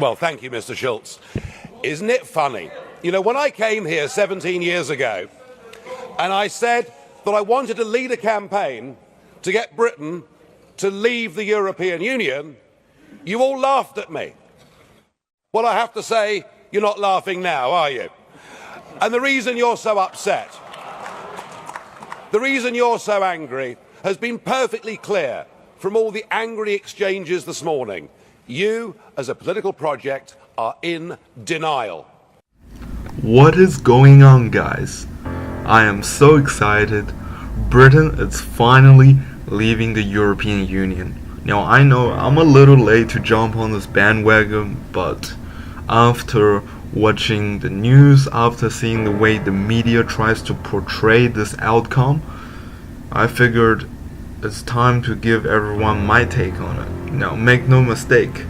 Well, thank you, Mr. Schultz. Isn't it funny? You know, when I came here 17 years ago and I said that I wanted to lead a campaign to get Britain to leave the European Union, you all laughed at me. Well, I have to say, you're not laughing now, are you? And the reason you're so upset, the reason you're so angry, has been perfectly clear from all the angry exchanges this morning. You, as a political project, are in denial. What is going on, guys? I am so excited. Britain is finally leaving the European Union. Now, I know I'm a little late to jump on this bandwagon, but after watching the news, after seeing the way the media tries to portray this outcome, I figured it's time to give everyone my take on it. Now, make no mistake,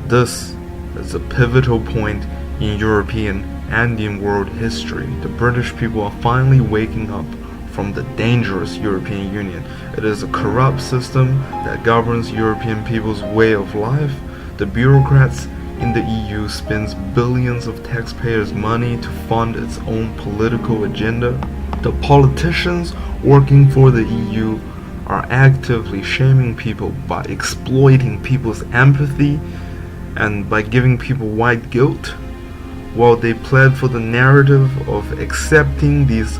this is a pivotal point in European and in world history. The British people are finally waking up from the dangerous European Union. It is a corrupt system that governs European people's way of life. The bureaucrats in the EU spends billions of taxpayers' money to fund its own political agenda. The politicians working for the EU are actively shaming people by exploiting people's empathy and by giving people white guilt, while they pled for the narrative of accepting these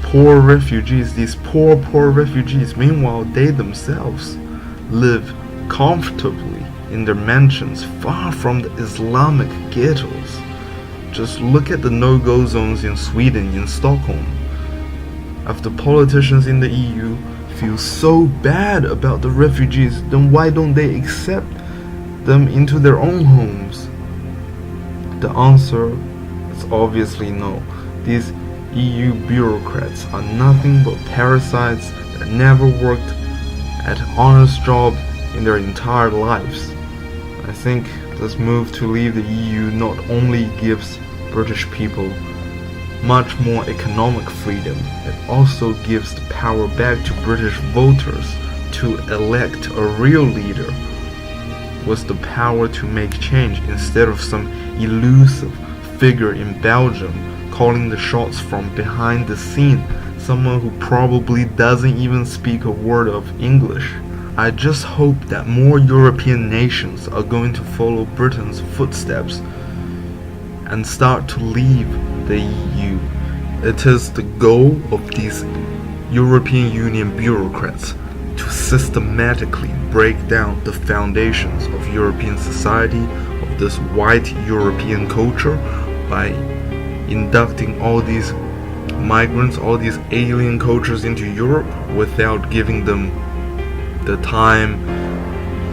poor refugees, poor refugees. Meanwhile, they themselves live comfortably in their mansions far from the Islamic ghettos. Just look at the no-go zones in Sweden, in Stockholm. If the politicians in the EU feel so bad about the refugees, then why don't they accept them into their own homes? The answer is obviously no. These EU bureaucrats are nothing but parasites that never worked at an honest job in their entire lives. I think this move to leave the EU not only gives British people much more economic freedom, it also gives the power back to British voters to elect a real leader with the power to make change instead of some elusive figure in Belgium calling the shots from behind the scene, someone who probably doesn't even speak a word of English. I just hope that more European nations are going to follow Britain's footsteps and start to leave the EU. It is the goal of these European Union bureaucrats to systematically break down the foundations of European society, of this white European culture, by inducting all these migrants, all these alien cultures into Europe without giving them the time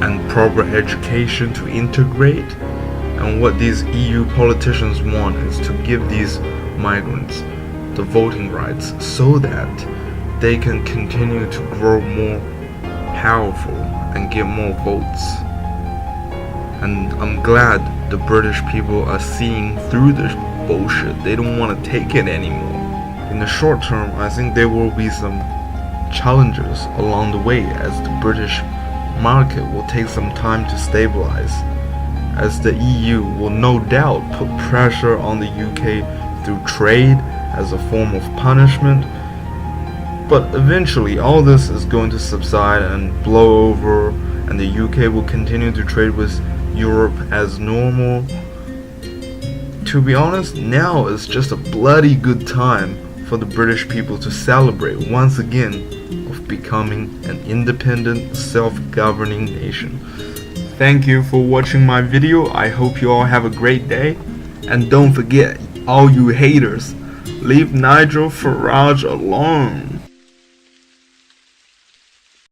and proper education to integrate. And what these EU politicians want is to give these migrants the voting rights so that they can continue to grow more powerful and get more votes. And I'm glad the British people are seeing through this bullshit. They don't want to take it anymore. In the short term, I think there will be some challenges along the way, as the British market will take some time to stabilize, as the EU will no doubt put pressure on the UK through trade as a form of punishment. But eventually all this is going to subside and blow over, and the UK will continue to trade with Europe as normal. To be honest, now is just a bloody good time for the British people to celebrate once again of becoming an independent, self-governing nation. Thank you for watching my video. I hope you all have a great day. And don't forget, all you haters, leave Nigel Farage alone.